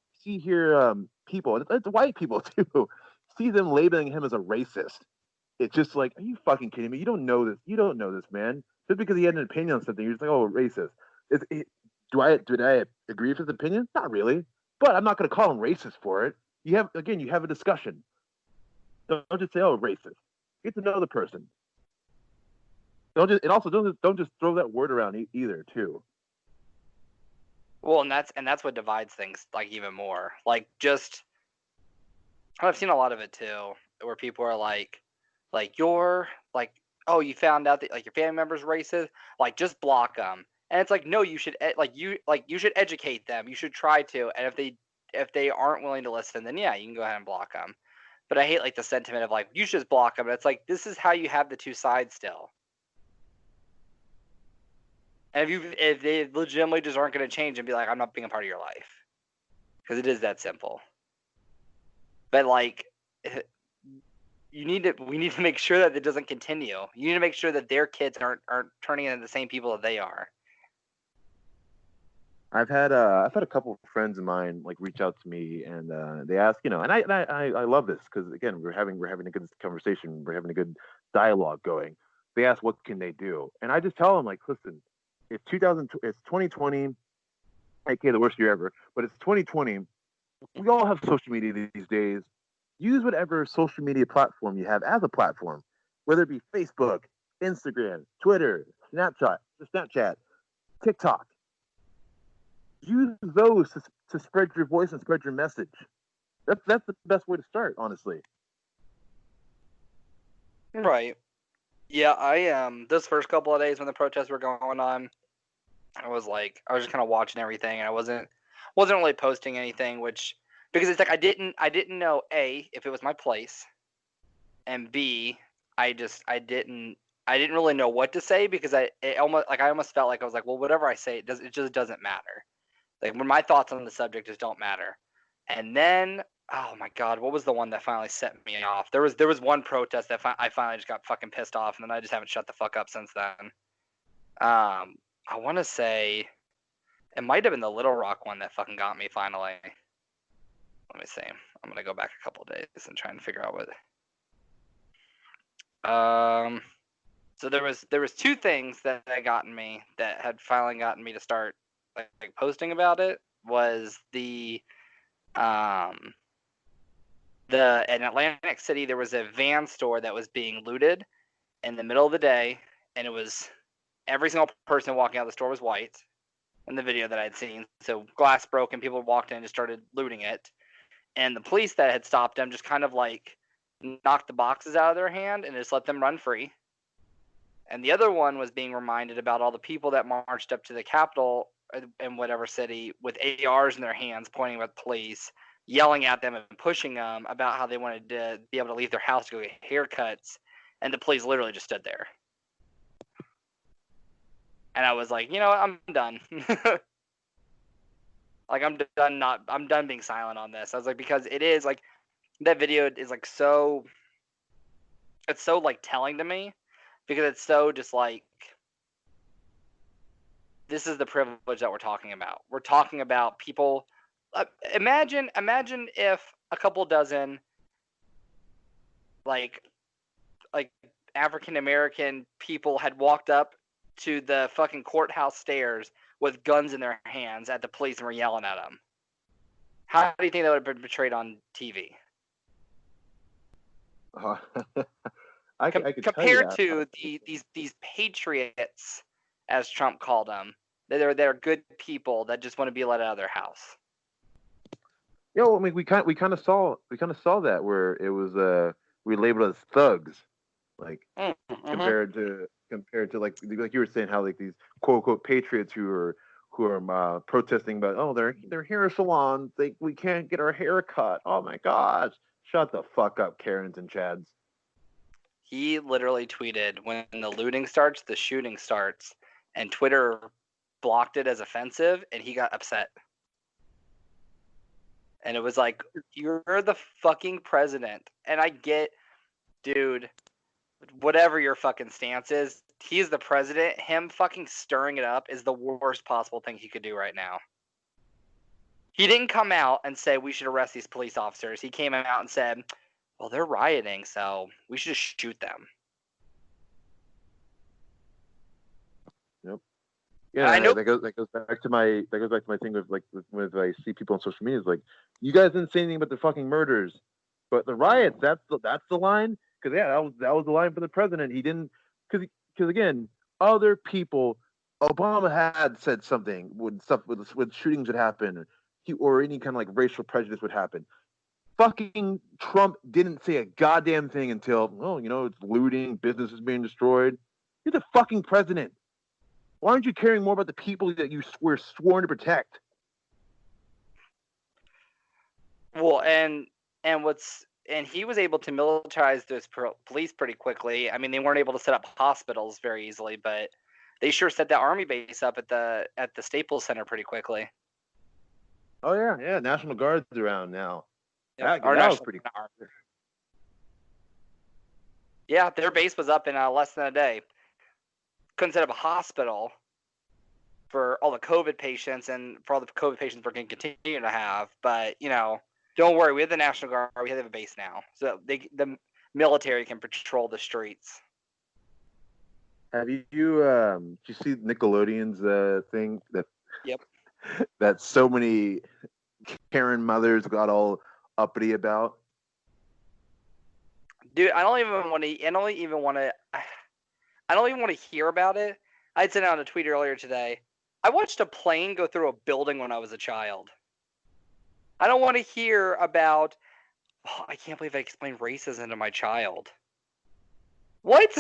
people, and it's white people too, see them labeling him as a racist, it's just like, are you fucking kidding me? You don't know this. You don't know this, man. Just because he had an opinion on something, you're just like, oh, racist. Did I agree with his opinion? Not really. But I'm not going to call him racist for it. You have a discussion. Don't just say, oh, racist. Get to know the person. Don't just throw that word around either, too. Well, and that's what divides things like even more. Like just, I've seen a lot of it too, where people are like you're like, oh, you found out that like your family member's racist, like just block them. And it's like, no, you should you should educate them. You should try to. And if they aren't willing to listen, then yeah, you can go ahead and block them. But I hate like the sentiment of like you should just block them. And it's like this is how you have the two sides still. And if they legitimately just aren't going to change and be like, I'm not being a part of your life, because it is that simple. But like, we need to make sure that it doesn't continue. You need to make sure that their kids aren't turning into the same people that they are. I've had a couple of friends of mine like reach out to me, and they ask, and I love this because again we're having a good conversation, we're having a good dialogue going. They ask what can they do, and I just tell them like, listen, it's 2020, aka the worst year ever, but it's 2020. We all have social media these days. Use whatever social media platform you have as a platform, whether it be Facebook, Instagram, Twitter, Snapchat, TikTok. Use those to spread your voice and spread your message. That's the best way to start, honestly. Right. Yeah, I those first couple of days when the protests were going on, I was just kind of watching everything, and I wasn't really posting anything, which because it's like I didn't know A, if it was my place, and B, I I didn't really know what to say because I almost felt like I was like, well, whatever I say, it just doesn't matter. Like when my thoughts on the subject just don't matter. And then, oh my God, what was the one that finally set me off? There was one protest that I finally just got fucking pissed off, and then I just haven't shut the fuck up since then. I want to say it might have been the Little Rock one that fucking got me finally. Let me see. I'm gonna go back a couple of days and try and figure out what. So there was two things that had gotten me that had finally gotten me to start like posting about it. Was the in Atlantic City there was a van store that was being looted in the middle of the day, and it was every single person walking out of the store was white in the video that I'd seen. So glass broke and people walked in and just started looting it. And the police that had stopped them just kind of like knocked the boxes out of their hand and just let them run free. And the other one was being reminded about all the people that marched up to the Capitol in whatever city with ARs in their hands, pointing at police, yelling at them and pushing them about how they wanted to be able to leave their house to go get haircuts. And the police literally just stood there. And I was like, you know what? I'm done. Like I'm done being silent on this. I was like, because it is like that video is like so, it's so like telling to me, because it's so just like, this is the privilege that we're talking about. We're talking about people. Imagine if a couple dozen like African American people had walked up to the fucking courthouse stairs with guns in their hands at the police and were yelling at them. How do you think that would have been portrayed on TV? I could compared to these patriots, as Trump called them, they're good people that just want to be let out of their house. Yo, I mean, we kind of saw that where it was we labeled as thugs, like compared to like you were saying how like these quote unquote patriots who are protesting about their hair salons, we can't get our hair cut. Oh my gosh, shut the fuck up, Karens and Chads. He literally tweeted, when the looting starts, the shooting starts, and Twitter blocked it as offensive, and he got upset. And it was like, you're the fucking president. And I get, dude, whatever your fucking stance is, he's the president. Him fucking stirring it up is the worst possible thing he could do right now. He didn't come out and say we should arrest these police officers. He came out and said, well, they're rioting, so we should just shoot them. Yep. Yeah, I know that goes back to my thing with with I see people on social media is like, you guys didn't say anything about the fucking murders, but the riots, that's the line. Because that was the line for the president. He didn't, because again, other people, Obama had said something when shootings would happen, or any kind of like racial prejudice would happen. Fucking Trump didn't say a goddamn thing until, it's looting, businesses being destroyed. You're the fucking president. Why aren't you caring more about the people that you were sworn to protect? Well, and he was able to militarize those police pretty quickly. I mean, they weren't able to set up hospitals very easily, but they sure set that army base up at the Staples Center pretty quickly. Oh yeah, National Guard's around now. Yeah, that was pretty cool. Yeah, their base was up in less than a day. Couldn't set up a hospital for all the COVID patients and for all the COVID patients we're going to continue to have. But, don't worry. We have the National Guard. We have a base now. So the military can patrol the streets. Have you did you see Nickelodeon's thing that? Yep. That so many Karen mothers got all uppity about? Dude, I don't even want to hear about it. I'd sent out a tweet earlier today. I watched a plane go through a building when I was a child. I don't want to hear about, I can't believe I explained racism to my child. What?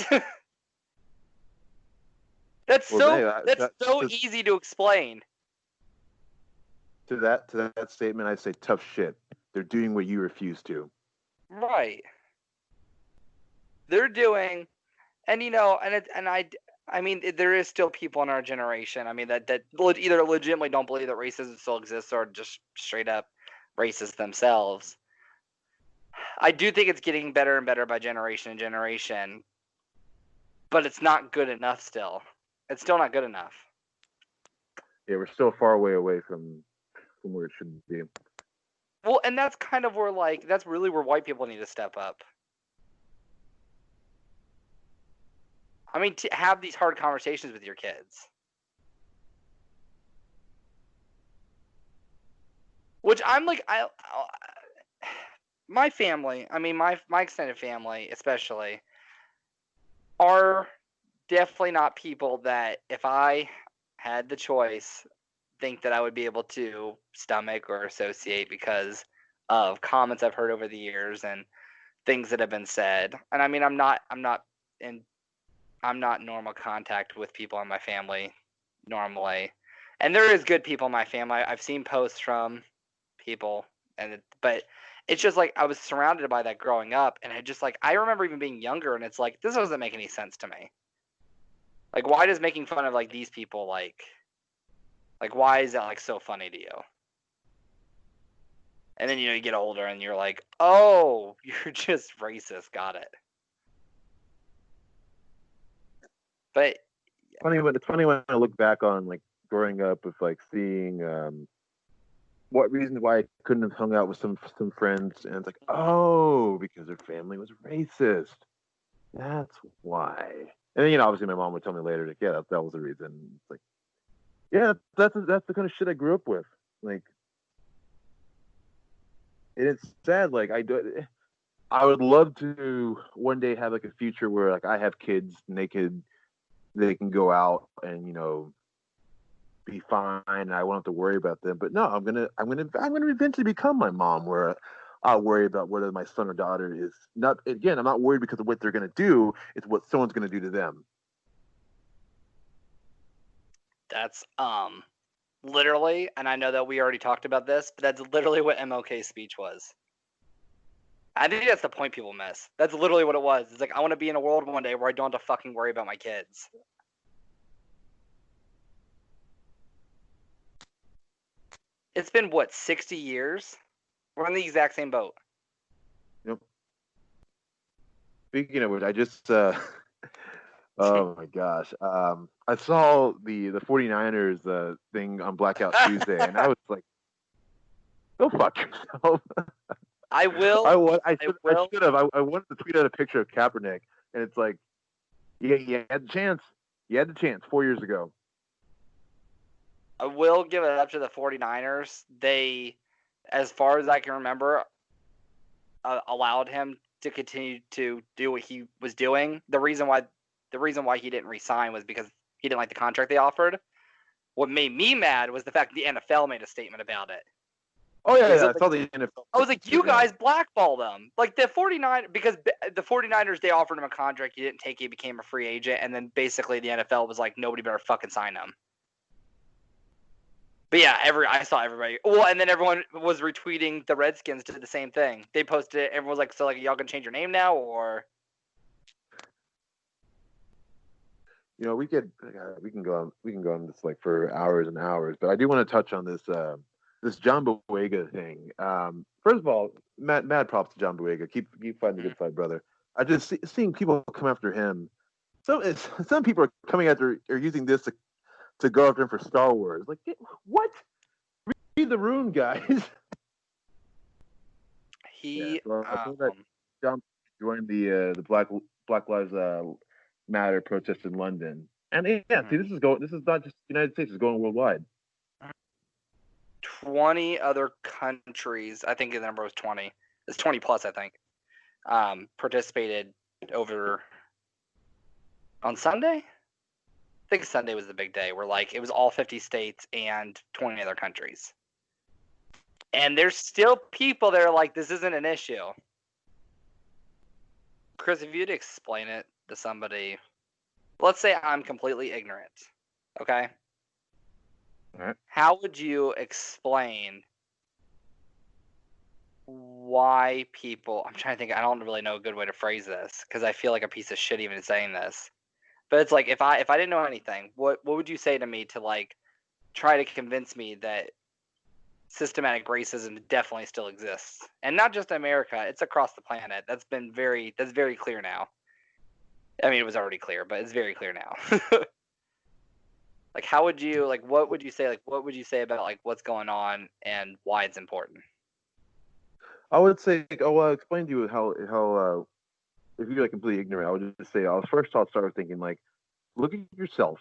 That's so easy to explain. To that statement, I say tough shit. They're doing what you refuse to. Right. They're doing, And I mean, there is still people in our generation. I mean, that either legitimately don't believe that racism still exists or just straight up racist themselves. I do think it's getting better and better by generation and generation, but it's not good enough still. It's still not good enough. Yeah, we're still far away from where it should be. Well, and that's kind of where, like, that's really where white people need to step up. I mean, to have these hard conversations with your kids. Which I'm like, my family, I mean, my extended family especially, are definitely not people that, if I had the choice, think that I would be able to stomach or associate because of comments I've heard over the years and things that have been said. And I mean, I'm not in normal contact with people in my family normally. And there is good people in my family. I've seen posts from people, but it's just like I was surrounded by that growing up, and I remember even being younger, and it's like, this doesn't make any sense to me. Like, why does making fun of like these people like why is that like so funny to you? And then you get older and you're like, oh, you're just racist. Got it. But It's funny when I look back on like growing up with like seeing what reasons why I couldn't have hung out with some friends, and it's like, oh, because their family was racist. That's why. And then obviously my mom would tell me later that yeah, that was the reason. It's like, yeah, that's the kind of shit I grew up with. Like, and it's sad. Like I would love to one day have like a future where like I have kids and they can go out and be fine and I won't have to worry about them. But no, I'm gonna eventually become my mom where I'll worry about whether my son or daughter is not. Again, I'm not worried because of what they're gonna do. It's what someone's gonna do to them. that's literally, and I know that we already talked about this, but that's literally what MLK's speech was. I think that's the point people miss. That's literally what it was. It's like, I want to be in a world one day where I don't have to fucking worry about my kids. It's been what, 60 years? We're in the exact same boat. Yep. Speaking of which, I just oh my gosh. I saw the 49ers thing on Blackout Tuesday and I was like, go fuck yourself. I will. I should have. I wanted to tweet out a picture of Kaepernick, and it's like, yeah, you had the chance. You had the chance 4 years ago. I will give it up to the 49ers. They, as far as I can remember, allowed him to continue to do what he was doing. The reason why he didn't resign was because he didn't like the contract they offered. What made me mad was the fact that the NFL made a statement about it. Oh yeah, I saw the NFL. I was like, you guys blackball them. Like the 49ers, because the 49ers, they offered him a contract. He didn't take it. He became a free agent. And then basically the NFL was like, nobody better fucking sign him. But yeah, I saw everybody. Well, and then everyone was retweeting the Redskins did the same thing. They posted it. Everyone was like, so like, y'all gonna change your name now, or? We can go on this like for hours and hours, but I do want to touch on this John Boyega thing. First of all, mad props to John Boyega. Keep fighting the good fight, brother. I just seeing people come after him. Some people are coming after or using this to go after him for Star Wars. Like, what? Read the room, guys. He so I think that John joined the Black Lives Matter protest in London, and yeah, see, this is not just the United States; it's going worldwide. 20 other countries. I think the number was 20. It's 20 plus, I think. Participated over on Sunday. I think Sunday was the big day where like it was all 50 states and 20 other countries. And there's still people that are like, this isn't an issue. Chris, if you'd explain it to somebody, let's say I'm completely ignorant, okay? All right. How would you explain why people. I'm trying to think. I don't really know a good way to phrase this because I feel like a piece of shit even saying this. But it's like if I didn't know anything, what would you say to me to like try to convince me that systematic racism definitely still exists, and not just in America, it's across the planet. That's very clear now. I mean, it was already clear, but it's very clear now. Like, how would you like? What would you say? Like, what would you say about like what's going on and why it's important? I would say, I'll explain to you how if you're like completely ignorant, I would just say, I'll start thinking like, look at yourself.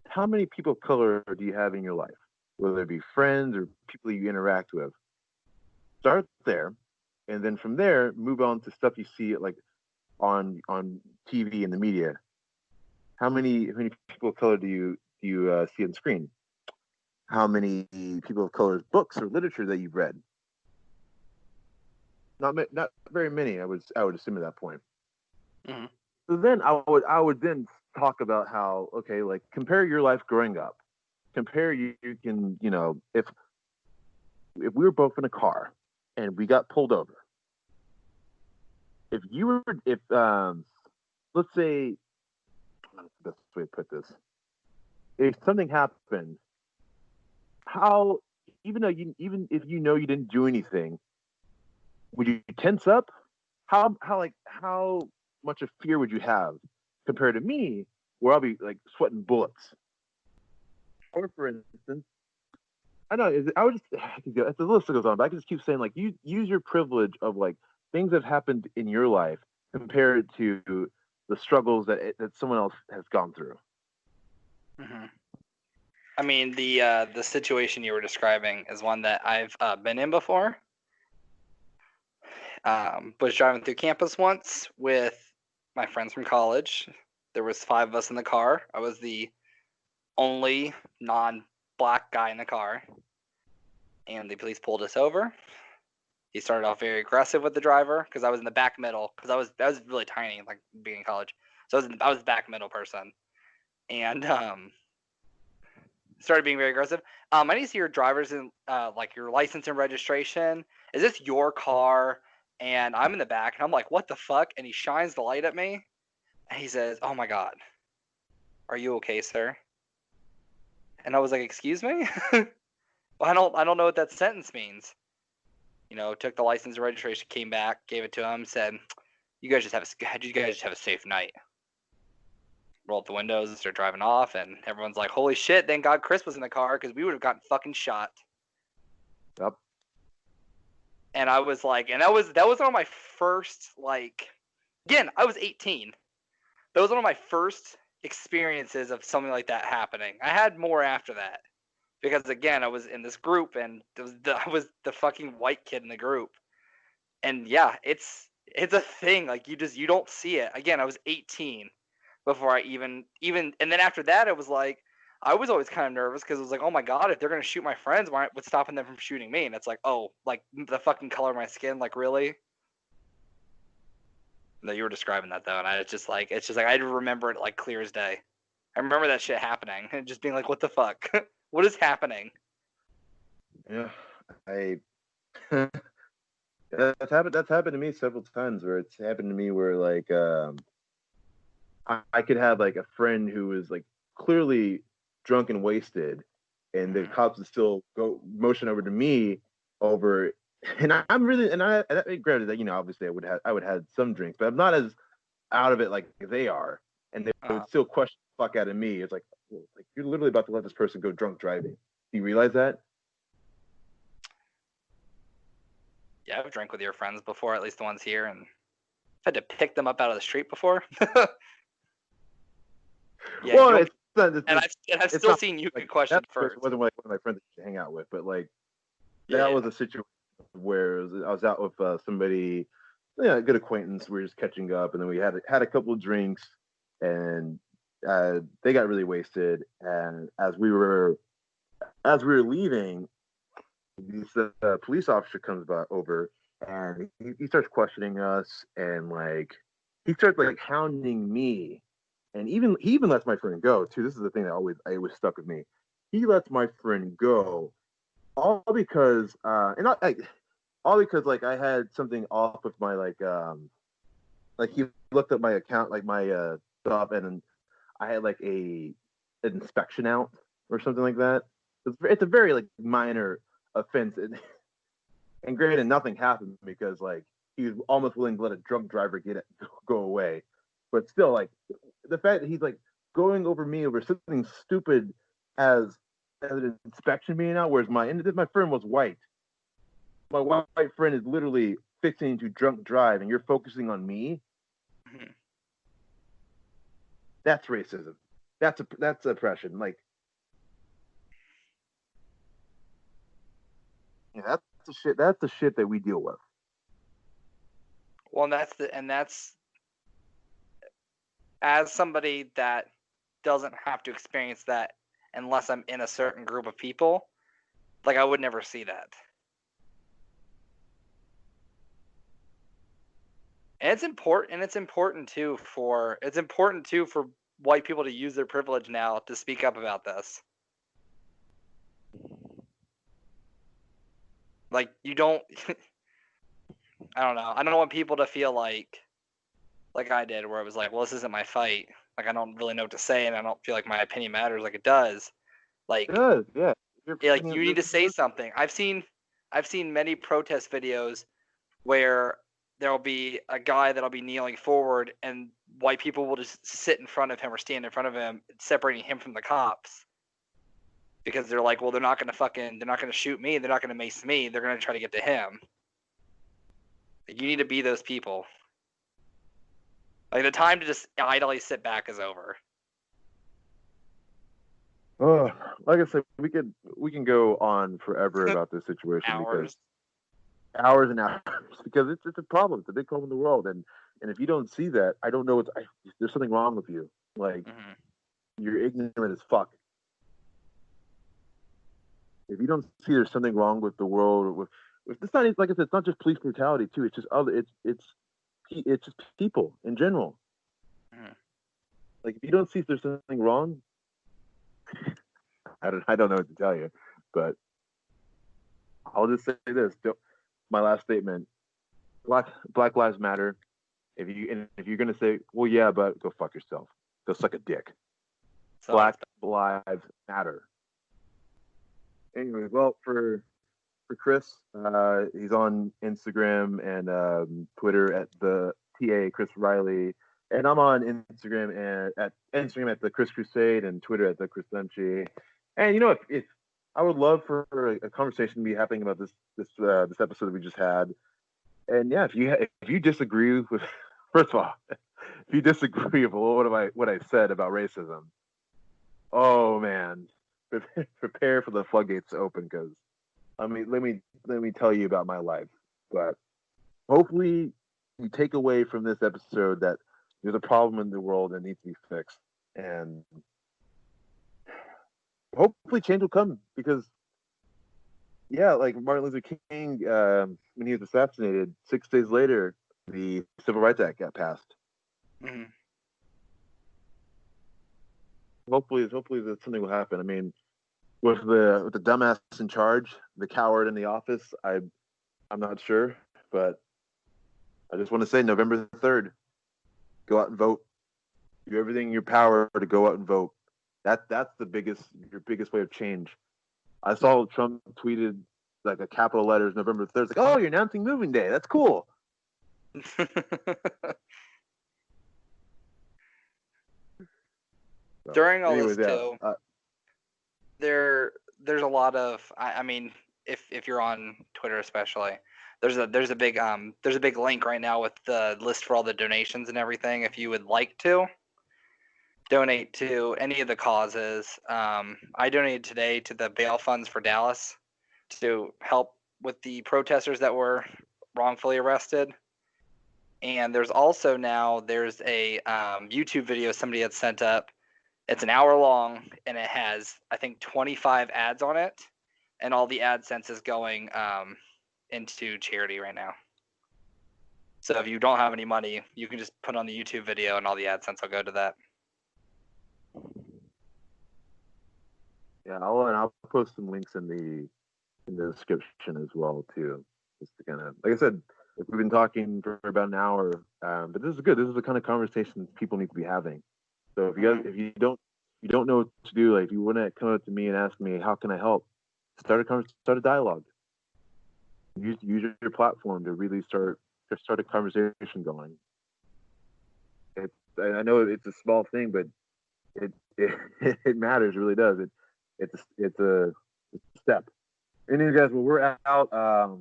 How many people of color do you have in your life, whether it be friends or people you interact with? Start there, and then from there, move on to stuff you see like on TV and the media. How many people of color do you see on screen? How many people of color's books or literature that you've read? Not very many. I would assume at that point. Mm-hmm. So then I would then talk about how, okay, like compare your life growing up. Compare, you can, if we were both in a car and we got pulled over, if let's say, what's the best way to put this? If something happened, how, even if you know you didn't do anything, would you tense up? How much of fear would you have compared to me, where I'll be like sweating bullets? Or for instance, I know I would just the list goes on, but I can just keep saying like you use your privilege of like things that happened in your life compared to the struggles that someone else has gone through. Mm-hmm. I mean, the situation you were describing is one that I've been in before. Was driving through campus once with my friends from college. There was 5 of us in the car. I was the only non-black guy in the car, and the police pulled us over. He started off very aggressive with the driver because I was in the back middle because I was really tiny, like being in college. So I was the back middle person, and started being very aggressive. I need to see your driver's and like your license and registration. Is this your car? And I'm in the back, and I'm like, what the fuck? And he shines the light at me, and he says, "Oh my god, are you okay, sir?" And I was like, "Excuse me." Well, I don't know what that sentence means. Took the license and registration, came back, gave it to him, said, you guys just have a safe night." Roll up the windows and start driving off, and everyone's like, "Holy shit! Thank God Chris was in the car because we would have gotten fucking shot." Yep. And I was like, and that was one of my first again, I was 18. That was one of my first experiences of something like that happening. I had more after that because again, I was in this group and I was the fucking white kid in the group. And yeah, it's a thing. Like you don't see it. Again, I was 18 before I even and then after that, it was like I was always kind of nervous because it was like, oh my god, if they're gonna shoot my friends, what's stopping them from shooting me? And it's like, oh, like the fucking color of my skin, like really? No, you were describing that though, and it's just like I remember it like clear as day. I remember that shit happening and just being like, what the fuck? What is happening? Yeah, I that's happened to me several times. Where it's happened to me where like I could have like a friend who was like clearly drunk and wasted, and the cops would still go motion over to me over, and I'm really, granted that obviously I would have some drinks, but I'm not as out of it like they are, and they would still question the fuck out of me. It's like, well, like you're literally about to let this person go drunk driving. Do you realize that? Yeah, I've drank with your friends before, at least the ones here, and I've had to pick them up out of the street before. Yeah, Well, it's not, and I've still not seen you like get questioned that person first. wasn't like one of my friends to hang out with, but like that Yeah. was a situation where I was out with somebody, yeah, a good acquaintance. We were just catching up, and then we had a couple of drinks, and they got really wasted. And as we were leaving, this police officer comes over, and he starts questioning us, and like he starts like hounding me, and he even lets my friend go too. This is the thing that always stuck with me. He lets my friend go all because and all because like I had something off with my like he looked at my account, like my stuff, and I had like an inspection out or something like that. It's a very like minor offense, and granted, nothing happened because like he was almost willing to let a drunk driver get it go away, but still, like the fact that he's like going over me over something stupid as an inspection being out, whereas my friend was white. My white friend is literally fixing to drunk drive, and you're focusing on me. Mhm. That's racism. That's oppression. Like, yeah, that's the shit. That's the shit that we deal with. Well, and that's as somebody that doesn't have to experience that unless I'm in a certain group of people. Like I would never see that. And it's important. And it's important too for white people to use their privilege now to speak up about this. Like you don't. I don't know. I don't want people to feel like I did, where it was like, well, this isn't my fight. Like I don't really know what to say, and I don't feel like my opinion matters. Like it does. It Like does, yeah. Your like opinion, you need to say something. I've seen many protest videos where there'll be a guy that'll be kneeling forward, and white people will just sit in front of him or stand in front of him, separating him from the cops. Because they're like, well, they're not gonna shoot me, they're not gonna mace me, they're gonna try to get to him. Like, you need to be those people. Like the time to just idly sit back is over. Oh, like I said, we can go on forever about this situation because Hours. hours and hours because it's a problem. It's a big problem in the world, and if you don't see that, I don't know there's something wrong with you. Like Mm-hmm. you're ignorant as fuck. If you don't see there's something wrong with the world, with it's not like I said, it's not just police brutality too. It's just other. It's just people in general. Mm-hmm. Like if you don't see if there's something wrong, I don't know what to tell you, but I'll just say this: my last statement: Black Lives Matter. If you're gonna say, well, yeah, but go fuck yourself. Go suck a dick. So Black Lives Matter. Anyway, well, for Chris, he's on Instagram and Twitter at the TA Chris Riley, and I'm on Instagram at the Chris Crusade and Twitter at the Chris Lemchi. And you know, if I would love for a conversation to be happening about this episode that we just had. And yeah, if you disagree with, first of all, if you disagree with what I said about racism, oh man, prepare for the floodgates to open because I mean let me tell you about my life. But hopefully you take away from this episode that there's a problem in the world that needs to be fixed, and hopefully change will come because yeah, like Martin Luther King, when he was assassinated, 6 days later, the Civil Rights Act got passed. mm-hmm. Hopefully that something will happen. I mean, with the dumbass in charge, the coward in the office, I'm not sure, but I just want to say November 3rd, go out and vote. Do everything in your power to go out and vote. That's your biggest way of change. I saw Trump tweeted like a capital letters November 3rd. It's like, oh, you're announcing moving day. That's cool. So, During all this anyways, yeah. too, there's a lot of I mean if you're on Twitter especially, there's a big link right now with the list for all the donations and everything. If you would like to donate to any of the causes, I donated today to the bail funds for Dallas to help with the protesters that were wrongfully arrested. And there's a YouTube video somebody had sent up. It's an hour long and it has I think 25 ads on it, and all the AdSense is going into charity right now. So if you don't have any money, you can just put on the YouTube video and all the AdSense will go to that. Yeah, I'll post some links in the description as well too. just to kind of, like I said, we've been talking for about an hour, but this is good. This is the kind of conversation people need to be having. So if you don't know what to do, like if you want to come up to me and ask me how can I help, start a dialogue. Use your platform to really start a conversation going. I know it's a small thing, but it matters. It really does. It's a step. Anyway, guys, well, we're out.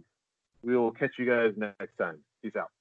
We will catch you guys next time. Peace out.